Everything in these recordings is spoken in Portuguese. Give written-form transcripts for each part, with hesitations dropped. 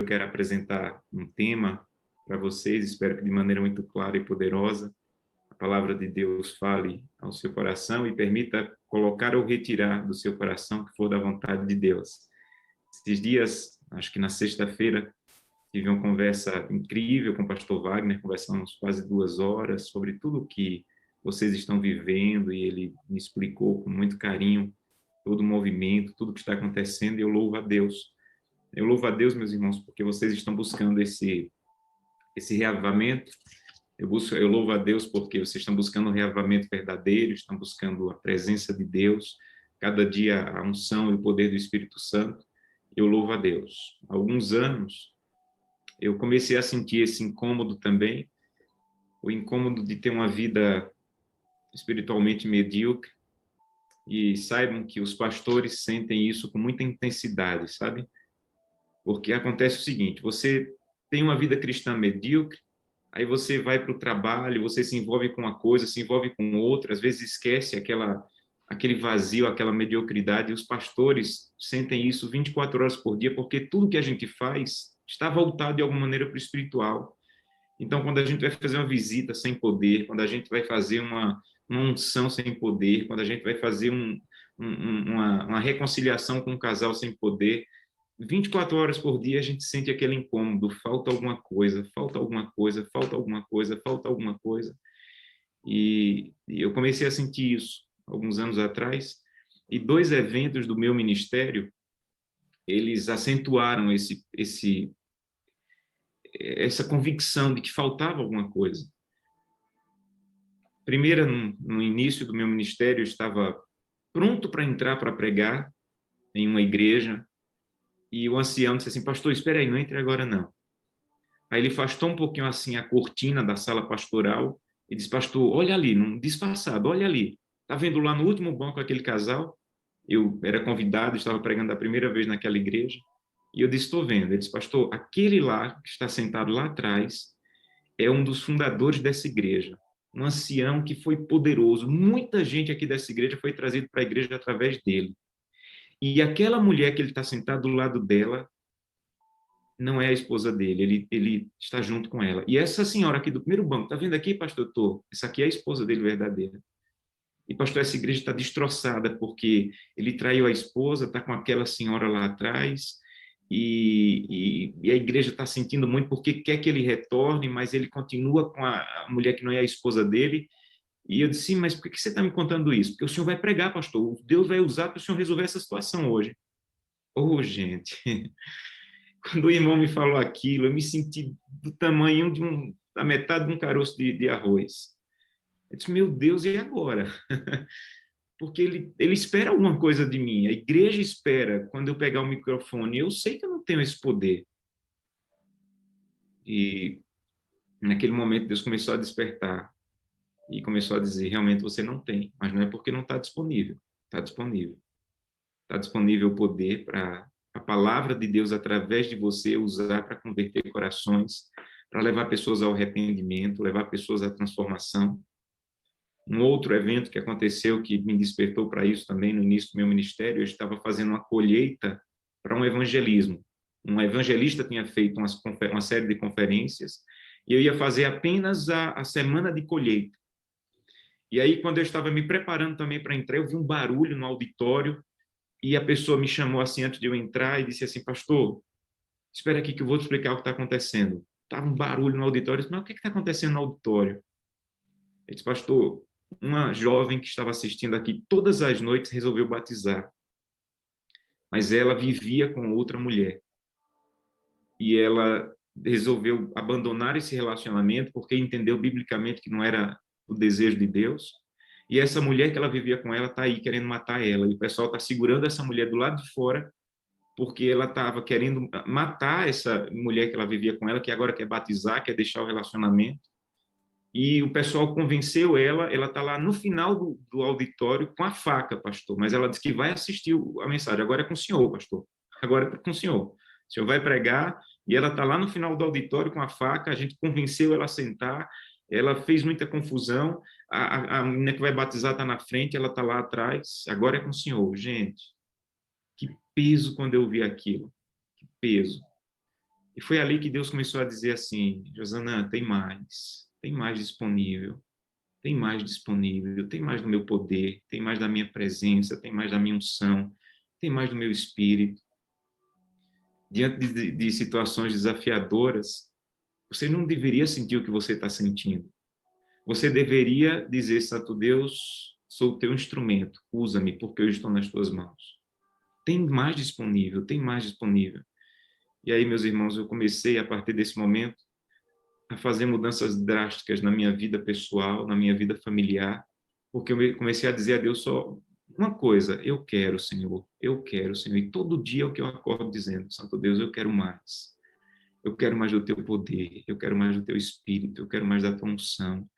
Eu quero apresentar um tema para vocês, espero que de maneira muito clara e poderosa, a palavra de Deus fale ao seu coração e permita colocar ou retirar do seu coração o que for da vontade de Deus. Esses dias, acho que na sexta-feira, tive uma conversa incrível com o pastor Wagner, conversamos quase 2 horas sobre tudo o que vocês estão vivendo e ele me explicou com muito carinho todo o movimento, tudo o que está acontecendo e eu louvo a Deus. Eu louvo a Deus, meus irmãos, porque vocês estão buscando esse reavivamento. Eu louvo a Deus porque vocês estão buscando um reavivamento verdadeiro, estão buscando a presença de Deus, cada dia a unção e o poder do Espírito Santo. Eu louvo a Deus. Há alguns anos, eu comecei a sentir esse incômodo também, o incômodo de ter uma vida espiritualmente medíocre, e saibam que os pastores sentem isso com muita intensidade, sabe? Porque acontece o seguinte, você tem uma vida cristã medíocre, aí você vai para o trabalho, você se envolve com uma coisa, se envolve com outra, às vezes esquece aquele vazio, aquela mediocridade, e os pastores sentem isso 24 horas por dia, porque tudo que a gente faz está voltado de alguma maneira para o espiritual. Então, quando a gente vai fazer uma visita sem poder, quando a gente vai fazer uma unção sem poder, quando a gente vai fazer uma reconciliação com um casal sem poder, 24 horas por dia a gente sente aquele incômodo, falta alguma coisa, falta alguma coisa, falta alguma coisa, falta alguma coisa. E eu comecei a sentir isso alguns anos atrás, e 2 eventos do meu ministério, eles acentuaram essa convicção de que faltava alguma coisa. Primeiro, no início do meu ministério, eu estava pronto para entrar para pregar em uma igreja, e o ancião disse assim, pastor, espera aí, não entre agora não. Aí ele afastou um pouquinho assim a cortina da sala pastoral e disse, pastor, olha ali, não disfarçado, olha ali. Tá vendo lá no último banco aquele casal? Eu era convidado, estava pregando a primeira vez naquela igreja, e eu disse, estou vendo. Ele disse, pastor, aquele lá, que está sentado lá atrás, é um dos fundadores dessa igreja, um ancião que foi poderoso. Muita gente aqui dessa igreja foi trazida para a igreja através dele. E aquela mulher que ele está sentado do lado dela, não é a esposa dele, ele está junto com ela. E essa senhora aqui do primeiro banco, tá vendo aqui, pastor? Tô. Essa aqui é a esposa dele verdadeira. E, pastor, essa igreja está destroçada porque ele traiu a esposa, está com aquela senhora lá atrás, e a igreja está sentindo muito porque quer que ele retorne, mas ele continua com a mulher que não é a esposa dele. E eu disse, sim, mas por que você está me contando isso? Porque o senhor vai pregar, pastor. Deus vai usar para o senhor resolver essa situação hoje. Oh, gente, quando o irmão me falou aquilo, eu me senti do tamanho da metade de um caroço de arroz. Eu disse, meu Deus, e agora? Porque ele espera alguma coisa de mim, a igreja espera quando eu pegar o microfone, eu sei que eu não tenho esse poder. E naquele momento Deus começou a despertar e começou a dizer, realmente você não tem, mas não é porque não está disponível, está disponível. Está disponível o poder para a palavra de Deus através de você usar para converter corações, para levar pessoas ao arrependimento, levar pessoas à transformação. Um outro evento que aconteceu que me despertou para isso também no início do meu ministério, eu estava fazendo uma colheita para um evangelismo. Um evangelista tinha feito uma série de conferências e eu ia fazer apenas a semana de colheita. E aí, quando eu estava me preparando também para entrar, eu vi um barulho no auditório e a pessoa me chamou assim antes de eu entrar e disse assim, pastor, espera aqui que eu vou te explicar o que está acontecendo. Estava um barulho no auditório, eu disse, mas o que está acontecendo no auditório? Ele disse, pastor, uma jovem que estava assistindo aqui todas as noites resolveu batizar, mas ela vivia com outra mulher. E ela resolveu abandonar esse relacionamento porque entendeu biblicamente que não era o desejo de Deus. E essa mulher que ela vivia com ela está aí querendo matar ela. E o pessoal está segurando essa mulher do lado de fora porque ela estava querendo matar essa mulher que ela vivia com ela, que agora quer batizar, quer deixar o relacionamento. E o pessoal convenceu ela está lá no final do auditório com a faca, pastor, mas ela disse que vai assistir a mensagem, agora é com o senhor, pastor, agora é com o senhor vai pregar, e ela está lá no final do auditório com a faca, a gente convenceu ela a sentar, ela fez muita confusão, a menina que vai batizar está na frente, ela está lá atrás, agora é com o senhor, gente, que peso quando eu vi aquilo, que peso. E foi ali que Deus começou a dizer assim: Josanã, tem mais disponível, tem mais do meu poder, tem mais da minha presença, tem mais da minha unção, tem mais do meu espírito. Diante de situações desafiadoras, você não deveria sentir o que você está sentindo. Você deveria dizer: Santo Deus, sou o teu instrumento, usa-me, porque eu estou nas tuas mãos. Tem mais disponível, tem mais disponível. E aí, meus irmãos, eu comecei, a partir desse momento, a fazer mudanças drásticas na minha vida pessoal, na minha vida familiar, porque eu comecei a dizer a Deus só uma coisa: eu quero, Senhor, eu quero, Senhor. E todo dia é o que eu acordo dizendo: Santo Deus, eu quero mais. Eu quero mais do teu poder, eu quero mais do teu espírito, eu quero mais da tua unção.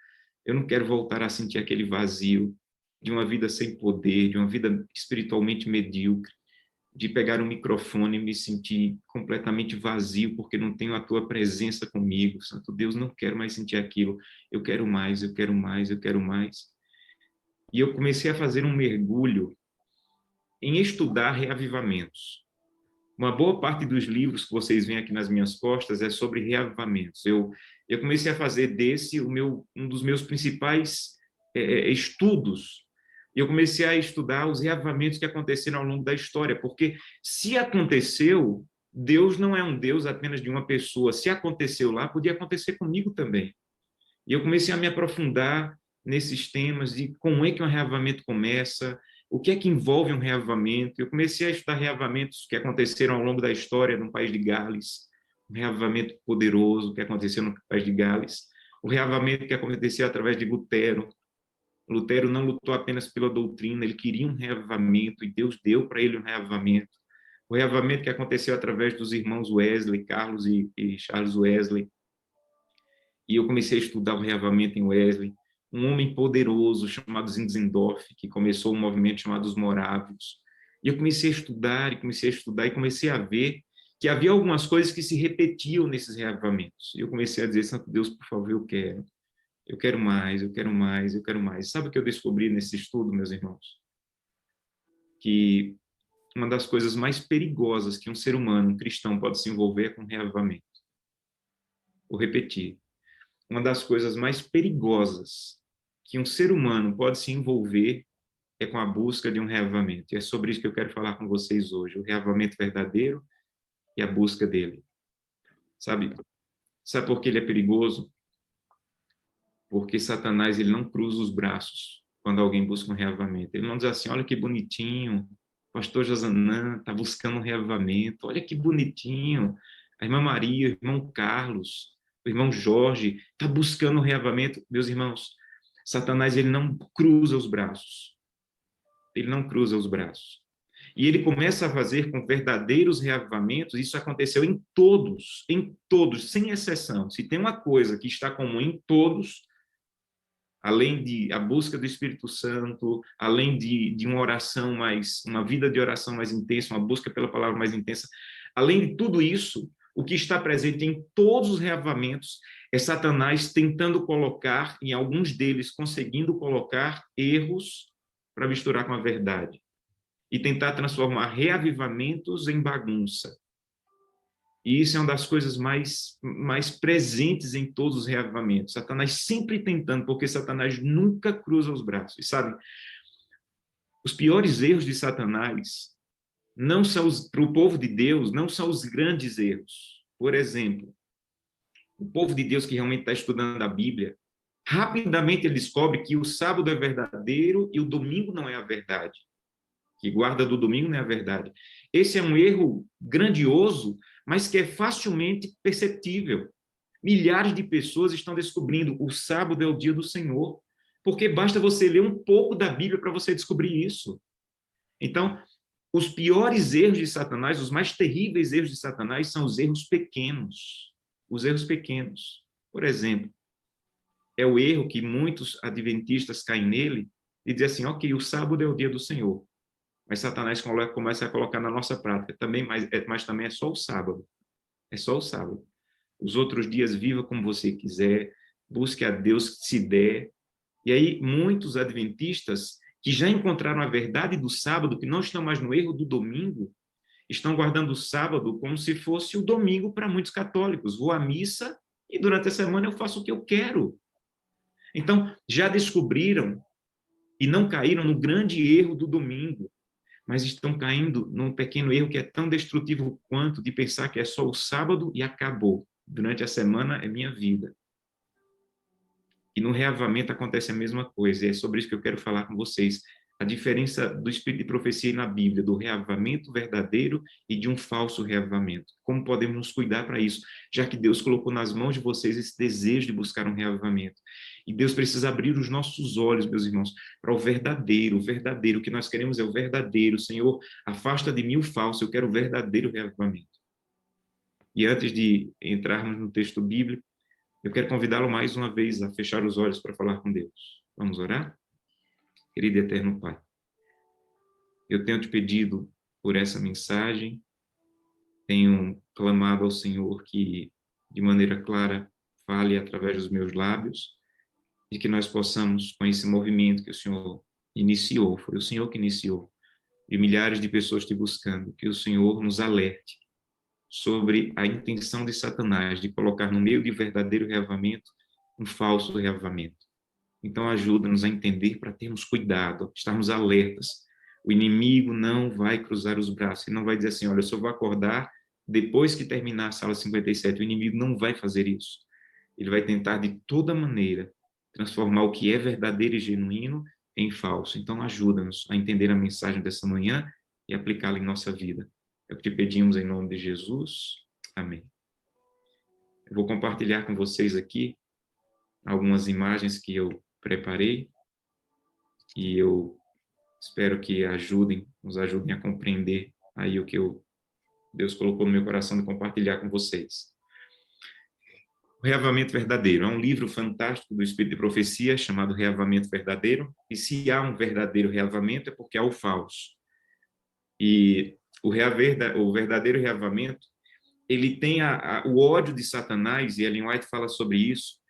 Eu não quero voltar a sentir aquele vazio de uma vida sem poder, de uma vida espiritualmente medíocre, de pegar um microfone e me sentir completamente vazio porque não tenho a tua presença comigo. Santo Deus, não quero mais sentir aquilo. Eu quero mais, eu quero mais, eu quero mais. E eu comecei a fazer um mergulho em estudar reavivamentos. Uma boa parte dos livros que vocês veem aqui nas minhas costas é sobre reavivamentos. Eu comecei a fazer desse um dos meus principais estudos. Eu comecei a estudar os reavivamentos que aconteceram ao longo da história, porque se aconteceu, Deus não é um Deus apenas de uma pessoa. Se aconteceu lá, podia acontecer comigo também. E eu comecei a me aprofundar nesses temas de como é que um reavivamento começa, o que é que envolve um reavivamento. Eu comecei a estudar reavivamentos que aconteceram ao longo da história no país de Gales, um reavivamento poderoso que aconteceu no país de Gales, o reavivamento que aconteceu através de Lutero. Lutero não lutou apenas pela doutrina, ele queria um reavivamento e Deus deu para ele um reavivamento. O reavivamento que aconteceu através dos irmãos Wesley, Carlos e Charles Wesley. E eu comecei a estudar o reavivamento em Wesley, um homem poderoso chamado Zinzendorf, que começou um movimento chamado os Morávios. E eu comecei a estudar, e comecei a estudar, e comecei a ver que havia algumas coisas que se repetiam nesses reavivamentos. E eu comecei a dizer: Santo Deus, por favor, eu quero mais, eu quero mais, eu quero mais. Sabe o que eu descobri nesse estudo, meus irmãos? Que uma das coisas mais perigosas que um ser humano, um cristão, pode se envolver é com reavivamento. Vou repetir. Uma das coisas mais perigosas que um ser humano pode se envolver é com a busca de um reavivamento. E é sobre isso que eu quero falar com vocês hoje, o reavivamento verdadeiro e a busca dele. Sabe por que ele é perigoso? Porque Satanás ele não cruza os braços quando alguém busca um reavivamento. Ele não diz assim: olha que bonitinho, o pastor Josanã está buscando um reavivamento, olha que bonitinho, a irmã Maria, o irmão Carlos, o irmão Jorge está buscando um reavivamento. Meus irmãos, Satanás ele não cruza os braços. Ele não cruza os braços. E ele começa a fazer com verdadeiros reavivamentos. Isso aconteceu em todos, sem exceção. Se tem uma coisa que está comum em todos, além de a busca do Espírito Santo, além de uma oração uma vida de oração mais intensa, uma busca pela palavra mais intensa, além de tudo isso, o que está presente em todos os reavivamentos é Satanás tentando colocar, em alguns deles, conseguindo colocar erros para misturar com a verdade e tentar transformar reavivamentos em bagunça. E isso é uma das coisas mais presentes em todos os reavivamentos. Satanás sempre tentando, porque Satanás nunca cruza os braços. E sabe, os piores erros de Satanás não são para o povo de Deus, não são os grandes erros. Por exemplo, o povo de Deus que realmente está estudando a Bíblia, rapidamente ele descobre que o sábado é verdadeiro e o domingo não é a verdade. Que guarda do domingo não é a verdade. Esse é um erro grandioso, mas que é facilmente perceptível. Milhares de pessoas estão descobrindo o sábado é o dia do Senhor, porque basta você ler um pouco da Bíblia para você descobrir isso. Então, os piores erros de Satanás, os mais terríveis erros de Satanás são os erros pequenos. Os erros pequenos. Por exemplo, é o erro que muitos adventistas caem nele e dizem assim: ok, o sábado é o dia do Senhor. Mas Satanás começa a colocar na nossa prática também, mas também é só o sábado. É só o sábado. Os outros dias viva como você quiser, busque a Deus se der. E aí muitos adventistas que já encontraram a verdade do sábado, que não estão mais no erro do domingo, estão guardando o sábado como se fosse o domingo para muitos católicos. Vou à missa e durante a semana eu faço o que eu quero. Então, já descobriram e não caíram no grande erro do domingo, mas estão caindo num pequeno erro que é tão destrutivo quanto de pensar que é só o sábado e acabou. Durante a semana é minha vida. E no reavamento acontece a mesma coisa, e é sobre isso que eu quero falar com vocês. A diferença do espírito de profecia na Bíblia, do reavamento verdadeiro e de um falso reavamento. Como podemos nos cuidar para isso, já que Deus colocou nas mãos de vocês esse desejo de buscar um reavamento. E Deus precisa abrir os nossos olhos, meus irmãos, para o verdadeiro. O verdadeiro, o que nós queremos é o verdadeiro. Senhor, afasta de mim o falso, eu quero o verdadeiro reavamento. E antes de entrarmos no texto bíblico, eu quero convidá-lo mais uma vez a fechar os olhos para falar com Deus. Vamos orar? Querido e eterno Pai, eu tenho te pedido por essa mensagem, tenho clamado ao Senhor que, de maneira clara, fale através dos meus lábios e que nós possamos, com esse movimento que o Senhor iniciou, foi o Senhor que iniciou, de milhares de pessoas te buscando, que o Senhor nos alerte sobre a intenção de Satanás de colocar no meio de verdadeiro reavamento um falso reavamento. Então, ajuda-nos a entender para termos cuidado, estarmos alertas. O inimigo não vai cruzar os braços, ele não vai dizer assim, olha, eu só vou acordar depois que terminar a sala 57. O inimigo não vai fazer isso. Ele vai tentar, de toda maneira, transformar o que é verdadeiro e genuíno em falso. Então, ajuda-nos a entender a mensagem dessa manhã e aplicá-la em nossa vida. É o que te pedimos em nome de Jesus. Amém. Eu vou compartilhar com vocês aqui algumas imagens que eu preparei e eu espero que nos ajudem a compreender aí o que Deus colocou no meu coração de compartilhar com vocês. O Reavamento Verdadeiro é um livro fantástico do Espírito de Profecia chamado Reavamento Verdadeiro, e se há um verdadeiro reavamento é porque há o falso. E o verdadeiro reavamento, ele tem o ódio de Satanás, e Ellen White fala sobre isso,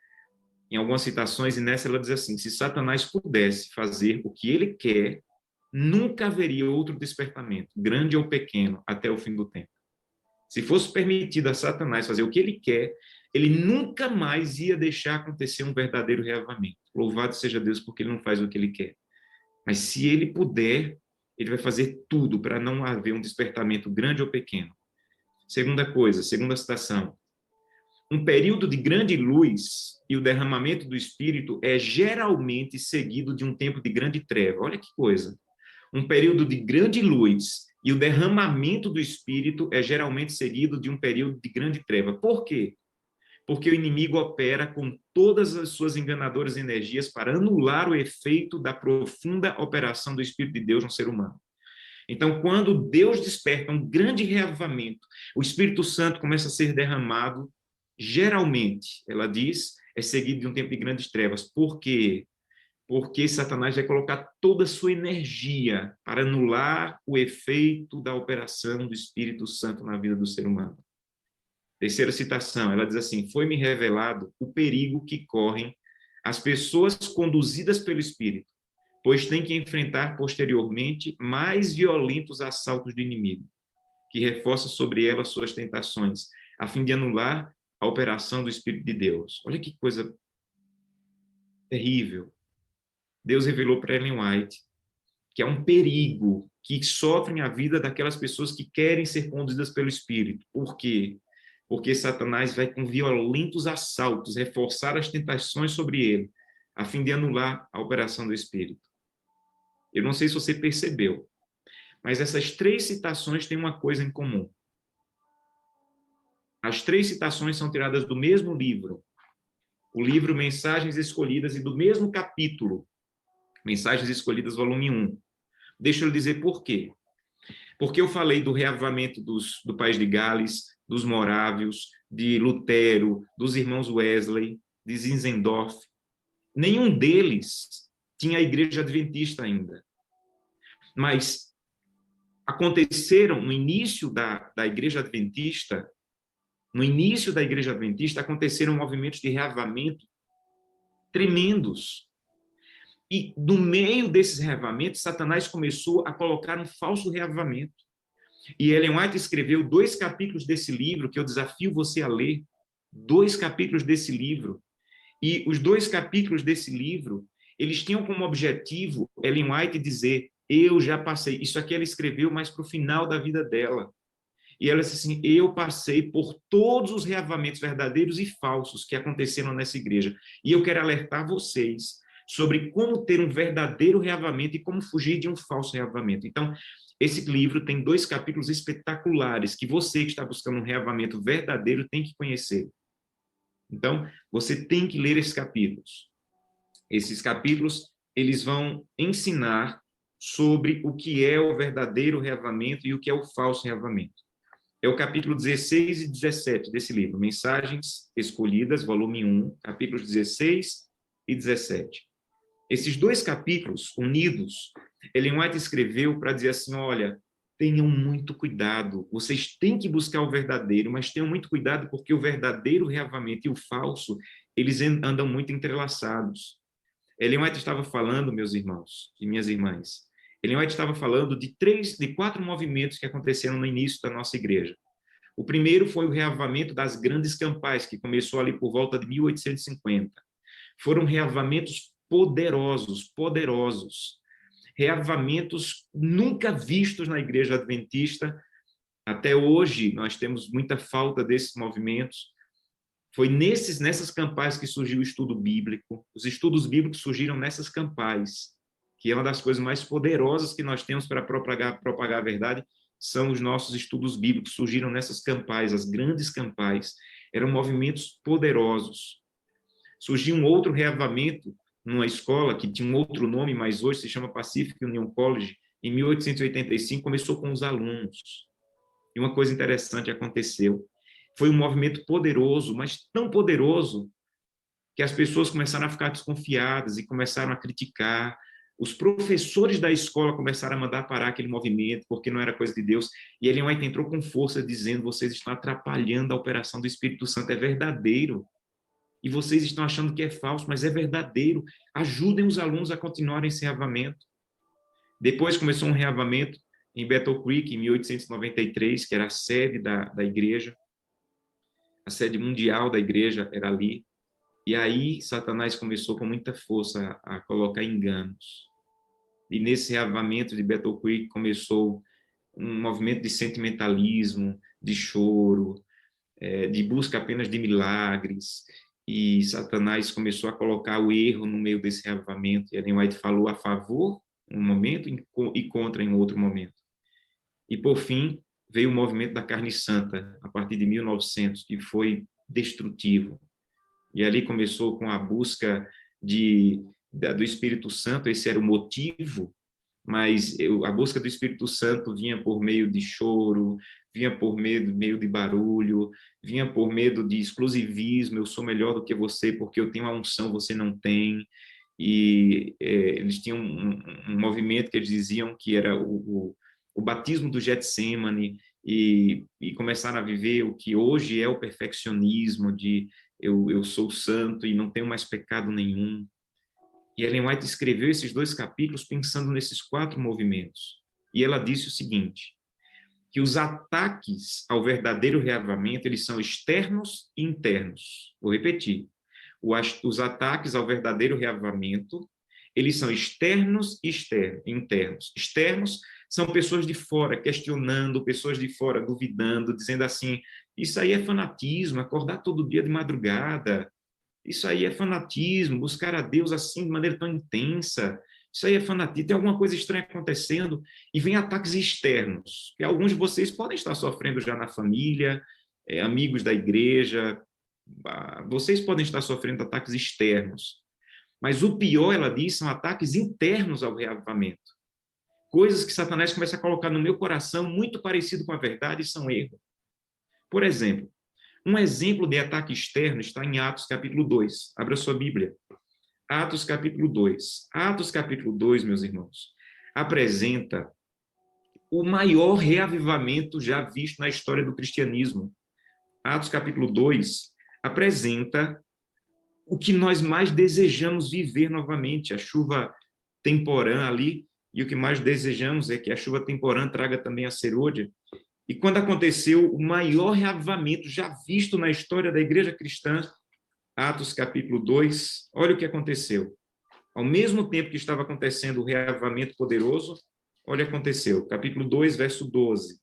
em algumas citações, e nessa ela diz assim, se Satanás pudesse fazer o que ele quer, nunca haveria outro despertamento, grande ou pequeno, até o fim do tempo. Se fosse permitido a Satanás fazer o que ele quer, ele nunca mais ia deixar acontecer um verdadeiro reavamento. Louvado seja Deus porque ele não faz o que ele quer. Mas se ele puder, ele vai fazer tudo para não haver um despertamento grande ou pequeno. Segunda citação, um período de grande luz e o derramamento do Espírito é geralmente seguido de um tempo de grande treva. Olha que coisa. Um período de grande luz e o derramamento do Espírito é geralmente seguido de um período de grande treva. Por quê? Porque o inimigo opera com todas as suas enganadoras energias para anular o efeito da profunda operação do Espírito de Deus no ser humano. Então, quando Deus desperta um grande reavivamento, o Espírito Santo começa a ser derramado, geralmente, ela diz, é seguido de um tempo de grandes trevas. Por quê? Porque Satanás vai colocar toda a sua energia para anular o efeito da operação do Espírito Santo na vida do ser humano. Terceira citação, ela diz assim, foi-me revelado o perigo que correm as pessoas conduzidas pelo Espírito, pois têm que enfrentar posteriormente mais violentos assaltos do inimigo, que reforça sobre elas suas tentações, a fim de anular a operação do Espírito de Deus. Olha que coisa terrível. Deus revelou para Ellen White que é um perigo que sofrem a vida daquelas pessoas que querem ser conduzidas pelo Espírito. Por quê? Porque Satanás vai com violentos assaltos reforçar as tentações sobre ele, a fim de anular a operação do Espírito. Eu não sei se você percebeu, mas essas três citações têm uma coisa em comum. As três citações são tiradas do mesmo livro, o livro Mensagens Escolhidas, e do mesmo capítulo, Mensagens Escolhidas, volume 1. Deixa eu dizer por quê. Porque eu falei do reavivamento do país de Gales, dos morávios, de Lutero, dos irmãos Wesley, de Zinzendorf. Nenhum deles tinha a igreja adventista ainda. Mas aconteceram no início da igreja adventista, aconteceram movimentos de reavivamento tremendos. E no meio desses reavivamentos, Satanás começou a colocar um falso reavivamento. E Ellen White escreveu 2 capítulos desse livro, que eu desafio você a ler. 2 capítulos desse livro. E os 2 capítulos desse livro, eles tinham como objetivo Ellen White dizer: eu já passei. Isso aqui ela escreveu mais para o final da vida dela. E ela disse assim: eu passei por todos os reavivamentos verdadeiros e falsos que aconteceram nessa igreja. E eu quero alertar vocês sobre como ter um verdadeiro reavivamento e como fugir de um falso reavivamento. Então, esse livro tem 2 capítulos espetaculares que você que está buscando um reavivamento verdadeiro tem que conhecer. Então, você tem que ler esses capítulos. Esses capítulos, eles vão ensinar sobre o que é o verdadeiro reavivamento e o que é o falso reavivamento. É o capítulo 16 e 17 desse livro, Mensagens Escolhidas, volume 1, capítulos 16 e 17. Esses 2 capítulos unidos, Ellen White escreveu para dizer assim: olha, tenham muito cuidado, vocês têm que buscar o verdadeiro, mas tenham muito cuidado porque o verdadeiro reavivamento e o falso, eles andam muito entrelaçados. Ellen White estava falando, meus irmãos e minhas irmãs, Ellen White estava falando de 4 movimentos que aconteceram no início da nossa igreja. O primeiro foi o reavivamento das grandes campais, que começou ali por volta de 1850. Foram reavivamentos poderosos, poderosos. Reavivamentos nunca vistos na igreja adventista. Até hoje, nós temos muita falta desses movimentos. Foi nessas campais que surgiu o estudo bíblico. Os estudos bíblicos surgiram nessas campais, que é uma das coisas mais poderosas que nós temos para propagar a verdade, são os nossos estudos bíblicos. Surgiram nessas campais, as grandes campais. Eram movimentos poderosos. Surgiu um outro reavivamento numa escola que tinha um outro nome, mas hoje se chama Pacific Union College. Em 1885, começou com os alunos. E uma coisa interessante aconteceu. Foi um movimento poderoso, mas tão poderoso que as pessoas começaram a ficar desconfiadas e começaram a criticar. Os professores da escola começaram a mandar parar aquele movimento, porque não era coisa de Deus. E Ellen White entrou com força, dizendo: vocês estão atrapalhando a operação do Espírito Santo, é verdadeiro. E vocês estão achando que é falso, mas é verdadeiro. Ajudem os alunos a continuarem esse reavivamento. Depois começou um reavivamento em Battle Creek, em 1893, que era a sede da igreja. A sede mundial da igreja era ali. E aí Satanás começou com muita força a colocar enganos. E nesse reavivamento de Battle Creek começou um movimento de sentimentalismo, de choro, de busca apenas de milagres. E Satanás começou a colocar o erro no meio desse reavivamento. E Ellen White falou a favor em um momento e contra em outro momento. E, por fim, veio o movimento da carne santa, a partir de 1900, que foi destrutivo. E ali começou com a busca do Espírito Santo, esse era o motivo, mas a busca do Espírito Santo vinha por meio de choro, vinha por meio de barulho, vinha por medo de exclusivismo: eu sou melhor do que você porque eu tenho a unção, você não tem. E eles tinham um movimento que eles diziam que era o batismo do Getsemane, e começaram a viver o que hoje é o perfeccionismo de eu sou santo e não tenho mais pecado nenhum. E Ellen White escreveu esses 2 capítulos pensando nesses 4 movimentos. E ela disse o seguinte, que os ataques ao verdadeiro reavivamento, eles são externos e internos. Vou repetir. Os ataques ao verdadeiro reavivamento, eles são externos e internos. Externos são pessoas de fora questionando, pessoas de fora duvidando, dizendo assim: isso aí é fanatismo, acordar todo dia de madrugada, isso aí é fanatismo, buscar a Deus assim de maneira tão intensa, isso aí é fanatismo, tem alguma coisa estranha acontecendo. E vem ataques externos, que alguns de vocês podem estar sofrendo já na família, amigos da igreja, vocês podem estar sofrendo ataques externos. Mas o pior, ela diz, são ataques internos ao reavivamento. Coisas que Satanás começa a colocar no meu coração, muito parecido com a verdade, são erros. Por exemplo, um exemplo de ataque externo está em Atos capítulo 2. Abra sua Bíblia. Atos capítulo 2. Atos capítulo 2, meus irmãos, apresenta o maior reavivamento já visto na história do cristianismo. Atos capítulo 2 apresenta o que nós mais desejamos viver novamente, a chuva temporã ali e o que mais desejamos é que a chuva temporã traga também a serôdia. E quando aconteceu o maior reavivamento já visto na história da igreja cristã, Atos capítulo 2, olha o que aconteceu. Ao mesmo tempo que estava acontecendo o reavivamento poderoso, olha o que aconteceu. Capítulo 2, verso 12.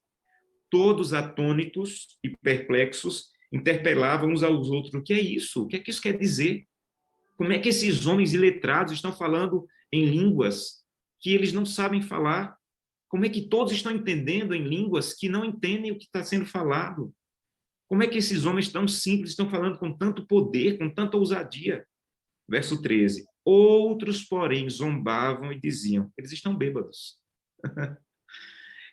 Todos atônitos e perplexos interpelavam uns aos outros. O que é isso? O que é que isso quer dizer? Como é que esses homens iletrados estão falando em línguas que eles não sabem falar? Como é que todos estão entendendo em línguas que não entendem o que está sendo falado? Como é que esses homens tão simples estão falando com tanto poder, com tanta ousadia? Verso 13. Outros, porém, zombavam e diziam, eles estão bêbados.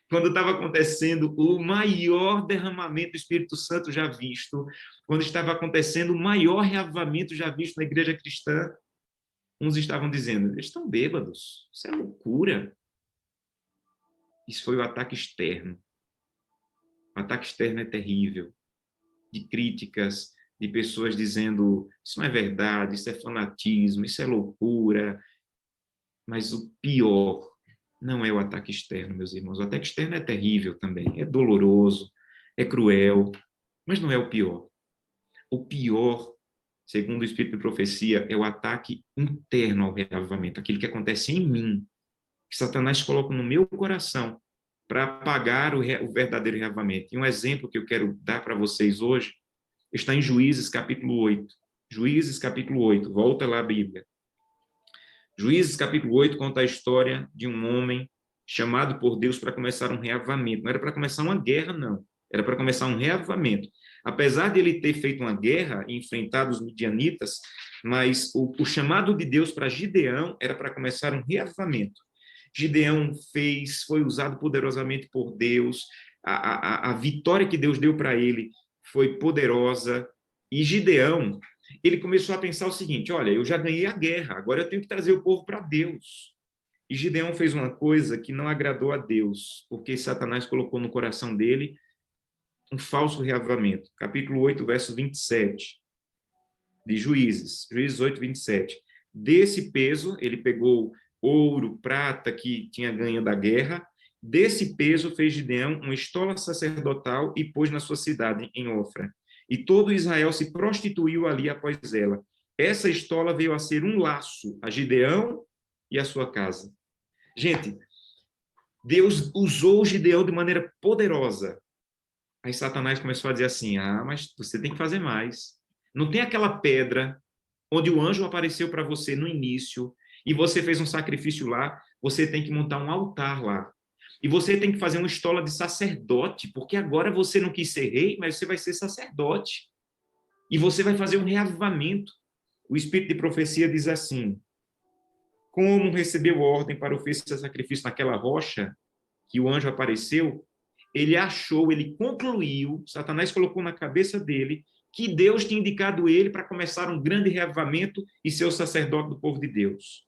Quando estava acontecendo o maior derramamento do Espírito Santo já visto, quando estava acontecendo o maior reavivamento já visto na igreja cristã, uns estavam dizendo, eles estão bêbados, isso é loucura. Isso foi o ataque externo. O ataque externo é terrível, de críticas, de pessoas dizendo, isso não é verdade, isso é fanatismo, isso é loucura. Mas o pior não é o ataque externo, meus irmãos. O ataque externo é terrível também, é doloroso, é cruel, mas não é o pior. O pior, segundo o Espírito de Profecia, é o ataque interno ao reavivamento, aquilo que acontece em mim, que Satanás coloca no meu coração para apagar o verdadeiro reavivamento. E um exemplo que eu quero dar para vocês hoje está em Juízes, capítulo 8. Juízes, capítulo 8. Volta lá a Bíblia. Juízes, capítulo 8, conta a história de um homem chamado por Deus para começar um reavivamento. Não era para começar uma guerra, não. Era para começar um reavivamento. Apesar de ele ter feito uma guerra e enfrentado os midianitas, mas o chamado de Deus para Gideão era para começar um reavivamento. Gideão foi usado poderosamente por Deus, a vitória que Deus deu para ele foi poderosa, e Gideão, ele começou a pensar o seguinte, olha, eu já ganhei a guerra, agora eu tenho que trazer o povo para Deus. E Gideão fez uma coisa que não agradou a Deus, porque Satanás colocou no coração dele um falso reavivamento. Capítulo 8, verso 27 de Juízes, Juízes 8, 27. Desse peso, ele pegou ouro, prata que tinha ganho da guerra, desse peso fez Gideão uma estola sacerdotal e pôs na sua cidade, em Ofra. E todo Israel se prostituiu ali após ela. Essa estola veio a ser um laço a Gideão e a sua casa. Gente, Deus usou Gideão de maneira poderosa. Aí Satanás começou a dizer assim, mas você tem que fazer mais. Não tem aquela pedra onde o anjo apareceu para você no início e você fez um sacrifício lá, você tem que montar um altar lá. E você tem que fazer uma estola de sacerdote, porque agora você não quis ser rei, mas você vai ser sacerdote. E você vai fazer um reavivamento. O Espírito de Profecia diz assim, como recebeu ordem para oferecer sacrifício naquela rocha, que o anjo apareceu, ele achou, ele concluiu, Satanás colocou na cabeça dele, que Deus tinha indicado ele para começar um grande reavivamento e ser o sacerdote do povo de Deus.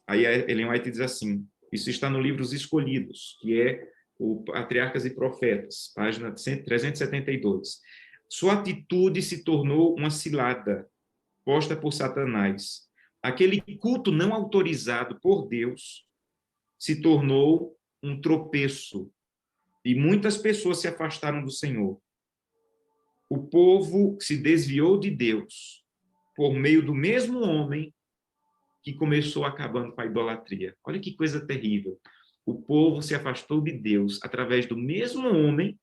Aí Ellen White diz assim, isso está no livro Os Escolhidos, que é o Patriarcas e Profetas, página 372. Sua atitude se tornou uma cilada posta por Satanás. Aquele culto não autorizado por Deus se tornou um tropeço e muitas pessoas se afastaram do Senhor. O povo se desviou de Deus por meio do mesmo homem que começou acabando com a idolatria. Olha que coisa terrível. O povo se afastou de Deus através do mesmo homem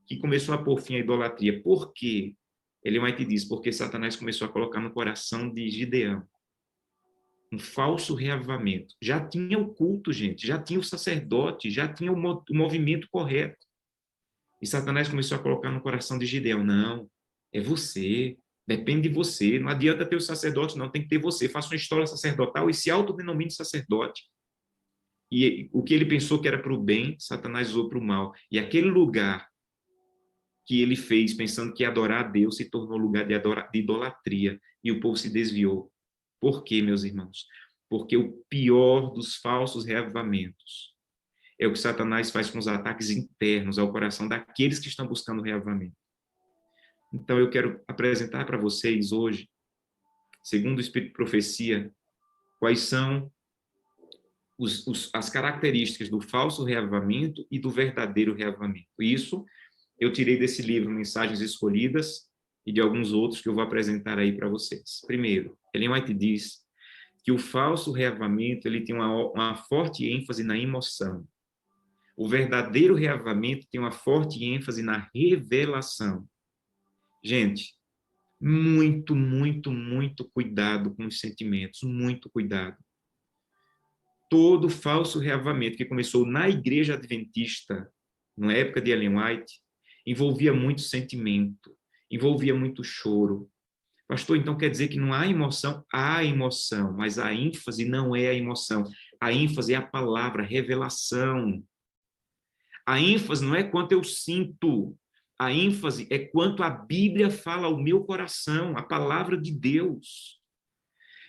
que começou a pôr fim à idolatria. Por quê? Ele vai te dizer, porque Satanás começou a colocar no coração de Gideão um falso reavivamento. Já tinha o culto, gente, já tinha o sacerdote, já tinha o movimento correto. E Satanás começou a colocar no coração de Gideão, não, é você, depende de você, não adianta ter o sacerdote, não, tem que ter você, faça uma história sacerdotal e se autodenomine sacerdote. E o que ele pensou que era para o bem, Satanás usou para o mal. E aquele lugar que ele fez, pensando que ia adorar a Deus, se tornou lugar de idolatria, e o povo se desviou. Por quê, meus irmãos? Porque o pior dos falsos reavivamentos é o que Satanás faz com os ataques internos ao coração daqueles que estão buscando o reavivamento. Então, eu quero apresentar para vocês hoje, segundo o Espírito de Profecia, quais são as características do falso reavivamento e do verdadeiro reavivamento. Isso eu tirei desse livro Mensagens Escolhidas e de alguns outros que eu vou apresentar aí para vocês. Primeiro, Ellen White diz que o falso reavivamento ele tem uma forte ênfase na emoção. O verdadeiro reavivamento tem uma forte ênfase na revelação. Gente, muito, muito, muito cuidado com os sentimentos, muito cuidado. Todo falso reavivamento que começou na igreja adventista, na época de Ellen White, envolvia muito sentimento, envolvia muito choro. Pastor, então quer dizer que não há emoção? Há emoção, mas a ênfase não é a emoção. A ênfase é a palavra, revelação. A ênfase não é quanto eu sinto. A ênfase é quanto a Bíblia fala ao meu coração, a palavra de Deus.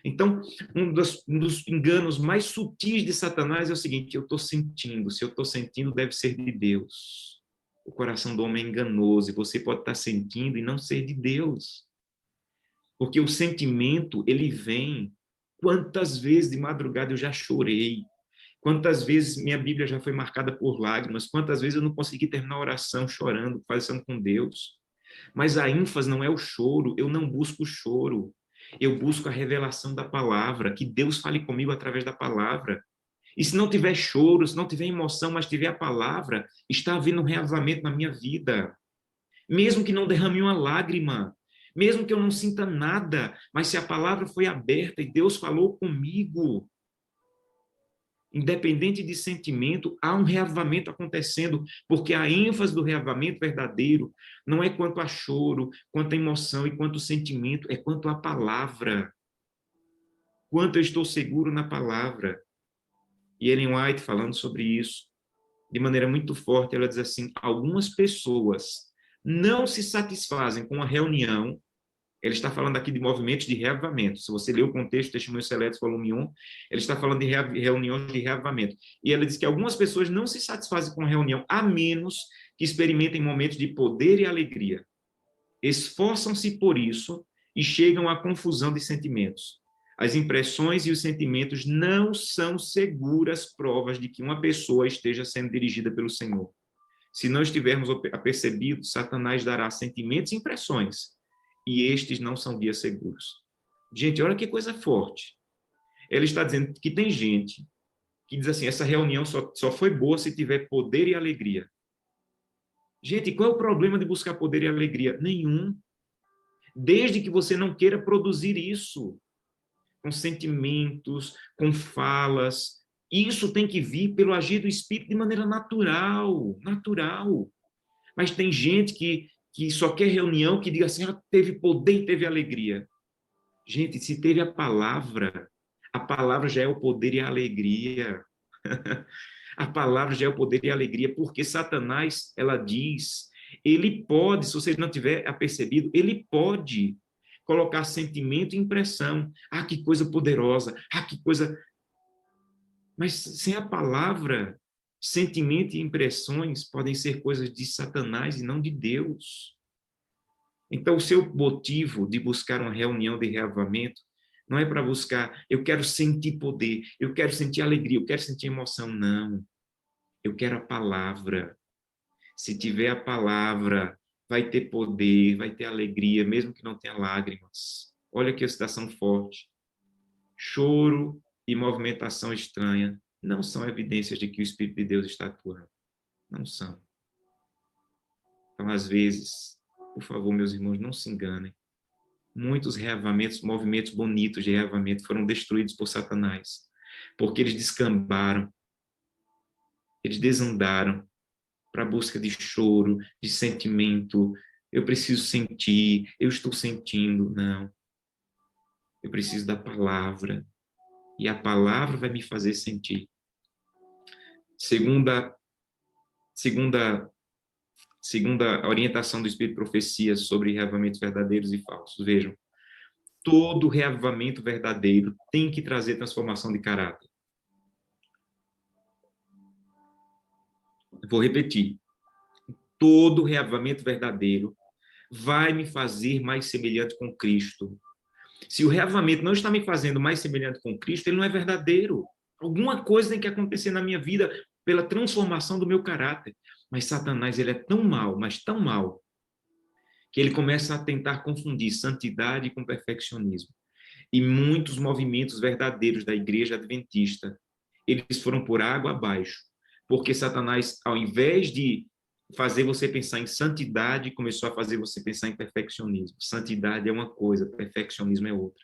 Então, um dos enganos mais sutis de Satanás é o seguinte: eu estou sentindo. Se eu estou sentindo, deve ser de Deus. O coração do homem é enganoso e você pode estar sentindo e não ser de Deus. Porque o sentimento, ele vem. Quantas vezes de madrugada eu já chorei? Quantas vezes minha Bíblia já foi marcada por lágrimas? Quantas vezes eu não consegui terminar a oração chorando, conversando com Deus? Mas a ênfase não é o choro, eu não busco o choro. Eu busco a revelação da palavra, que Deus fale comigo através da palavra. E se não tiver choro, se não tiver emoção, mas tiver a palavra, está havendo um reavivamento na minha vida. Mesmo que não derrame uma lágrima, mesmo que eu não sinta nada, mas se a palavra foi aberta e Deus falou comigo, independente de sentimento, há um reavivamento acontecendo, porque a ênfase do reavivamento verdadeiro não é quanto a choro, quanto a emoção e quanto o sentimento, é quanto a palavra. Quanto eu estou seguro na palavra. E Ellen White, falando sobre isso, de maneira muito forte, ela diz assim: algumas pessoas não se satisfazem com a reunião. Ele está falando aqui de movimentos de reavivamento. Se você ler o contexto, Testemunhos Seletos, volume 1, ele está falando de reuniões de reavivamento. E ela diz que algumas pessoas não se satisfazem com a reunião, a menos que experimentem momentos de poder e alegria. Esforçam-se por isso e chegam à confusão de sentimentos. As impressões e os sentimentos não são seguras provas de que uma pessoa esteja sendo dirigida pelo Senhor. Se não estivermos apercebidos, Satanás dará sentimentos e impressões, e estes não são guias seguros. Gente, olha que coisa forte. Ele está dizendo que tem gente que diz assim: essa reunião só foi boa se tiver poder e alegria. Gente, qual é o problema de buscar poder e alegria? Nenhum. Desde que você não queira produzir isso com sentimentos, com falas. Isso tem que vir pelo agir do Espírito de maneira natural, natural. Mas tem gente que só quer reunião que diga assim: teve poder e teve alegria. Gente, se teve a palavra já é o poder e a alegria. A palavra já é o poder e a alegria, porque Satanás, ela diz, ele pode, se você não tiver apercebido, ele pode colocar sentimento e impressão. Que coisa poderosa, que coisa... Mas sem a palavra, sentimento e impressões podem ser coisas de Satanás e não de Deus. Então, o seu motivo de buscar uma reunião de reavivamento não é para buscar, eu quero sentir poder, eu quero sentir alegria, eu quero sentir emoção. Não. Eu quero a palavra. Se tiver a palavra, vai ter poder, vai ter alegria, mesmo que não tenha lágrimas. Olha que excitação forte. Choro e movimentação estranha não são evidências de que o Espírito de Deus está atuando. Não são. Então, às vezes, por favor, meus irmãos, não se enganem. Muitos reavivamentos, movimentos bonitos de reavivamento foram destruídos por Satanás, porque eles descambaram, eles desandaram para a busca de choro, de sentimento. Eu preciso sentir, eu estou sentindo. Não. Eu preciso da palavra. E a palavra vai me fazer sentir. Segunda orientação do Espírito de Profecia sobre reavivamentos verdadeiros e falsos. Vejam, todo reavivamento verdadeiro tem que trazer transformação de caráter. Vou repetir. Todo reavivamento verdadeiro vai me fazer mais semelhante com Cristo. Se o reavivamento não está me fazendo mais semelhante com Cristo, ele não é verdadeiro. Alguma coisa tem que acontecer na minha vida pela transformação do meu caráter. Mas Satanás, ele é tão mau, mas tão mau, que ele começa a tentar confundir santidade com perfeccionismo. E muitos movimentos verdadeiros da igreja adventista, eles foram por água abaixo, porque Satanás, ao invés de fazer você pensar em santidade, começou a fazer você pensar em perfeccionismo. Santidade é uma coisa, perfeccionismo é outra.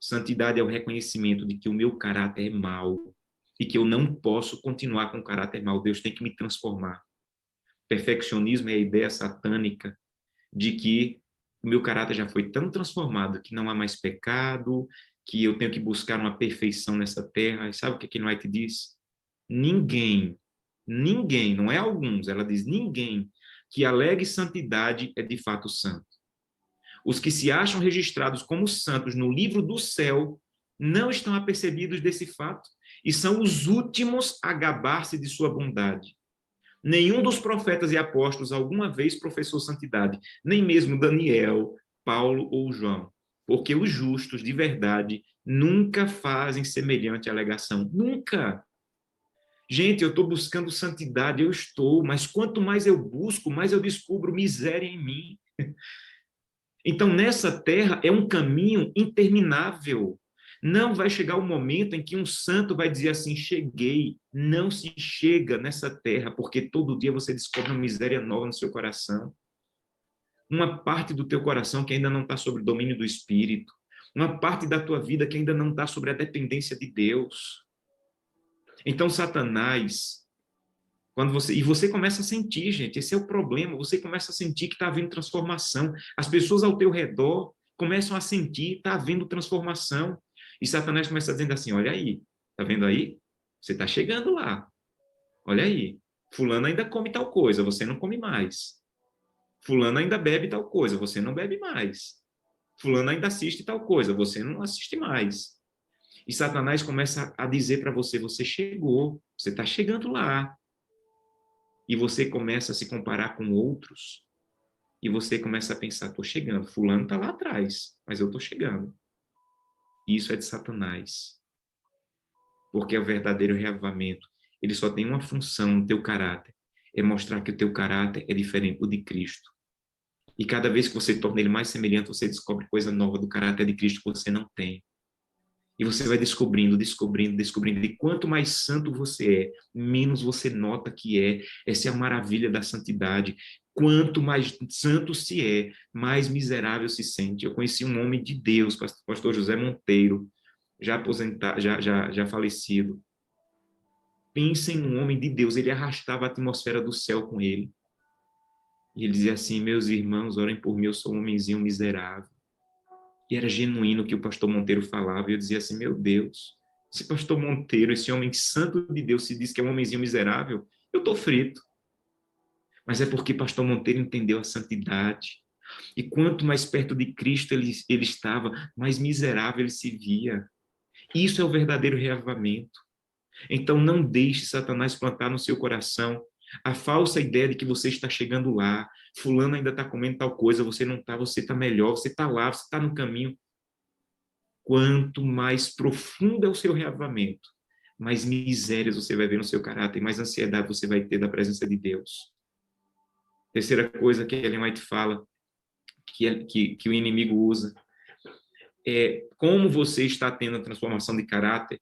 Santidade é o reconhecimento de que o meu caráter é mau e que eu não posso continuar com o caráter mau. Deus tem que me transformar. Perfeccionismo é a ideia satânica de que o meu caráter já foi tão transformado que não há mais pecado, que eu tenho que buscar uma perfeição nessa terra. E sabe o que Ellen White diz? Ninguém, não é alguns, ela diz ninguém que alegue santidade é de fato santo. Os que se acham registrados como santos no livro do céu não estão apercebidos desse fato e são os últimos a gabar-se de sua bondade. Nenhum dos profetas e apóstolos alguma vez professou santidade, nem mesmo Daniel, Paulo ou João, porque os justos de verdade nunca fazem semelhante alegação. Nunca. Gente, eu estou buscando santidade, eu estou, mas quanto mais eu busco, mais eu descubro miséria em mim. Então, nessa terra é um caminho interminável. Não vai chegar o momento em que um santo vai dizer assim: cheguei. Não se chega nessa terra, porque todo dia você descobre uma miséria nova no seu coração. Uma parte do teu coração que ainda não está sob o domínio do Espírito. Uma parte da tua vida que ainda não está sobre a dependência de Deus. Então, Satanás, e você começa a sentir, gente, esse é o problema, você começa a sentir que está havendo transformação. As pessoas ao teu redor começam a sentir, está havendo transformação. E Satanás começa dizendo assim: olha aí, tá vendo aí? Você está chegando lá. Olha aí, fulano ainda come tal coisa, você não come mais. Fulano ainda bebe tal coisa, você não bebe mais. Fulano ainda assiste tal coisa, você não assiste mais. E Satanás começa a dizer para você: você chegou, você está chegando lá. E você começa a se comparar com outros, e você começa a pensar: estou chegando, fulano está lá atrás, mas eu estou chegando. E isso é de Satanás, porque é o verdadeiro reavivamento. Ele só tem uma função no teu caráter, é mostrar que o teu caráter é diferente do de Cristo. E cada vez que você torna ele mais semelhante, você descobre coisa nova do caráter de Cristo que você não tem. E você vai descobrindo. E quanto mais santo você é, menos você nota que é. Essa é a maravilha da santidade. Quanto mais santo se é, mais miserável se sente. Eu conheci um homem de Deus, pastor José Monteiro, já aposentado, já falecido. Pensem num homem de Deus, ele arrastava a atmosfera do céu com ele. E ele dizia assim: meus irmãos, orem por mim, eu sou um homenzinho miserável. E era genuíno o que o pastor Monteiro falava. E eu dizia assim: meu Deus, esse pastor Monteiro, esse homem santo de Deus, se diz que é um homenzinho miserável, eu estou frito. Mas é porque pastor Monteiro entendeu a santidade. E quanto mais perto de Cristo ele estava, mais miserável ele se via. Isso é o verdadeiro reavivamento. Então não deixe Satanás plantar no seu coração a falsa ideia de que você está chegando lá, fulano ainda está comendo tal coisa, você não está, você está melhor, você está lá, você está no caminho. Quanto mais profundo é o seu reavivamento, mais misérias você vai ver no seu caráter, mais ansiedade você vai ter da presença de Deus. Terceira coisa que Ellen White fala, que o inimigo usa, é como você está tendo a transformação de caráter,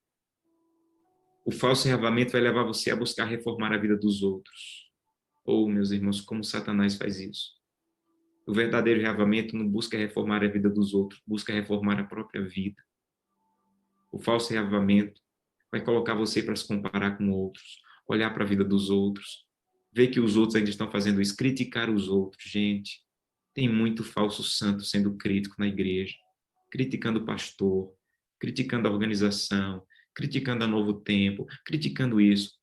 o falso reavivamento vai levar você a buscar reformar a vida dos outros. Ou, meus irmãos, como Satanás faz isso? O verdadeiro reavivamento não busca reformar a vida dos outros, busca reformar a própria vida. O falso reavivamento vai colocar você para se comparar com outros, olhar para a vida dos outros, ver que os outros ainda estão fazendo isso, criticar os outros. Gente, tem muito falso santo sendo crítico na igreja, criticando o pastor, criticando a organização, criticando a Novo Tempo, criticando isso.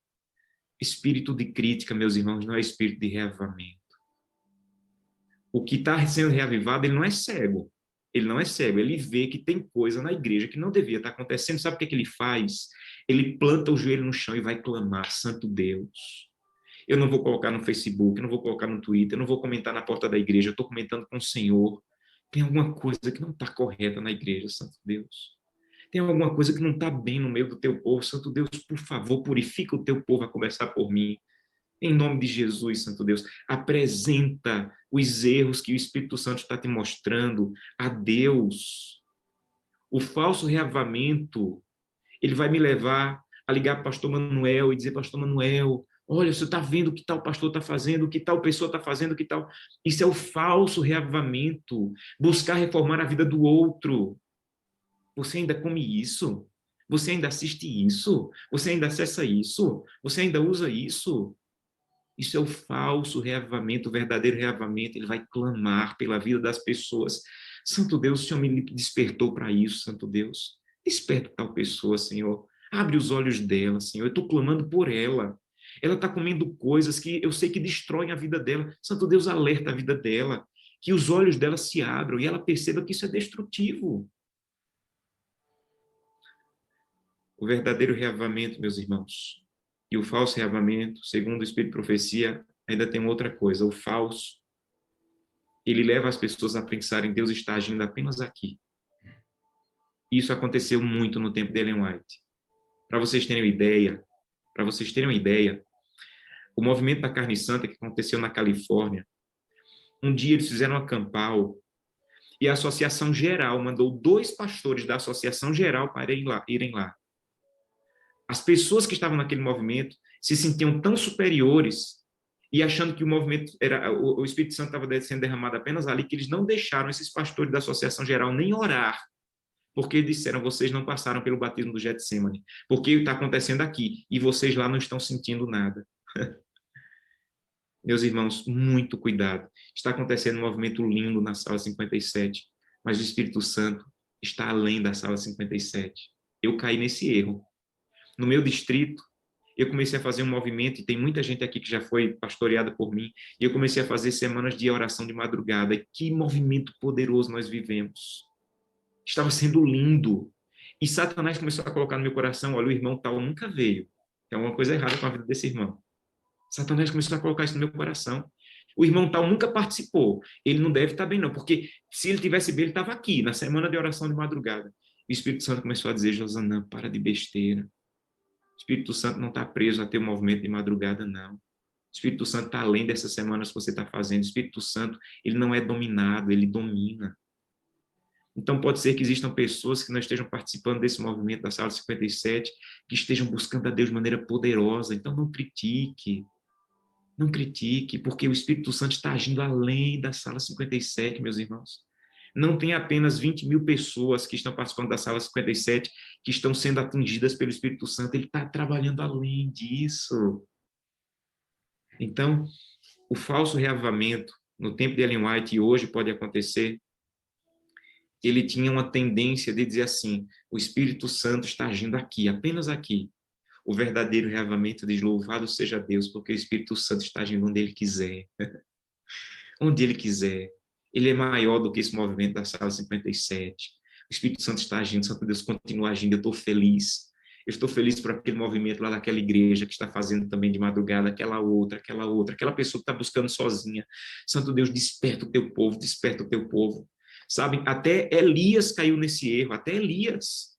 Espírito de crítica, meus irmãos, não é espírito de reavivamento. O que está sendo reavivado, ele não é cego. Ele não é cego, ele vê que tem coisa na igreja que não devia estar acontecendo. Sabe o que ele faz? Ele planta o joelho no chão e vai clamar: Santo Deus. Eu não vou colocar no Facebook, eu não vou colocar no Twitter, eu não vou comentar na porta da igreja, eu estou comentando com o Senhor. Tem alguma coisa que não está correta na igreja, Santo Deus. Tem alguma coisa que não está bem no meio do teu povo. Santo Deus, por favor, purifica o teu povo, a começar por mim. Em nome de Jesus, Santo Deus, apresenta os erros que o Espírito Santo está te mostrando a Deus. O falso reavivamento, ele vai me levar a ligar para o pastor Manuel e dizer, pastor Manuel, olha, você está vendo o que tal pastor está fazendo, o que tal pessoa está fazendo, o que tal... Isso é o falso reavivamento, buscar reformar a vida do outro. Você ainda come isso? Você ainda assiste isso? Você ainda acessa isso? Você ainda usa isso? Isso é o falso reavivamento, o verdadeiro reavivamento. Ele vai clamar pela vida das pessoas. Santo Deus, o Senhor me despertou para isso, Santo Deus. Desperta tal pessoa, Senhor. Abre os olhos dela, Senhor. Eu estou clamando por ela. Ela está comendo coisas que eu sei que destroem a vida dela. Santo Deus, alerta a vida dela. Que os olhos dela se abram e ela perceba que isso é destrutivo. O verdadeiro reavivamento, meus irmãos, e o falso reavivamento, segundo o Espírito de Profecia, ainda tem outra coisa. O falso, ele leva as pessoas a pensarem que Deus está agindo apenas aqui. Isso aconteceu muito no tempo de Ellen White. Para vocês terem uma ideia, o movimento da Carne Santa que aconteceu na Califórnia, um dia eles fizeram um acampal e a Associação Geral mandou 2 pastores da Associação Geral para irem lá. As pessoas que estavam naquele movimento se sentiam tão superiores e achando que o movimento era o Espírito Santo estava sendo derramado apenas ali, que eles não deixaram esses pastores da Associação Geral nem orar, porque disseram, vocês não passaram pelo batismo do Getsemane, porque está acontecendo aqui, e vocês lá não estão sentindo nada. Meus irmãos, muito cuidado. Está acontecendo um movimento lindo na sala 57, mas o Espírito Santo está além da sala 57. Eu caí nesse erro. No meu distrito, eu comecei a fazer um movimento, e tem muita gente aqui que já foi pastoreada por mim, e eu comecei a fazer semanas de oração de madrugada. E que movimento poderoso nós vivemos. Estava sendo lindo. E Satanás começou a colocar no meu coração, olha, o irmão tal nunca veio. Tem alguma coisa errada com a vida desse irmão. Satanás começou a colocar isso no meu coração. O irmão tal nunca participou. Ele não deve estar bem, não, porque se ele tivesse bem, ele estava aqui, na semana de oração de madrugada. O Espírito Santo começou a dizer, Josanã, para de besteira. O Espírito Santo não está preso a ter um movimento de madrugada, não. O Espírito Santo está além dessas semanas que você está fazendo. O Espírito Santo, ele não é dominado, ele domina. Então, pode ser que existam pessoas que não estejam participando desse movimento da Sala 57, que estejam buscando a Deus de maneira poderosa. Então, não critique. Não critique, porque o Espírito Santo está agindo além da Sala 57, meus irmãos. Não tem apenas 20.000 pessoas que estão participando da Sala 57 que estão sendo atingidas pelo Espírito Santo. Ele está trabalhando além disso. Então, o falso reavivamento, no tempo de Ellen White e hoje pode acontecer, ele tinha uma tendência de dizer assim, o Espírito Santo está agindo aqui, apenas aqui. O verdadeiro reavivamento diz, louvado seja Deus, porque o Espírito Santo está agindo onde ele quiser. Onde ele quiser. Ele é maior do que esse movimento da Sala 57. O Espírito Santo está agindo, Santo Deus continua agindo, eu estou feliz. Eu estou feliz por aquele movimento lá daquela igreja que está fazendo também de madrugada, aquela outra, aquela pessoa que está buscando sozinha. Santo Deus, desperta o teu povo, desperta o teu povo. Sabe, até Elias caiu nesse erro, até Elias.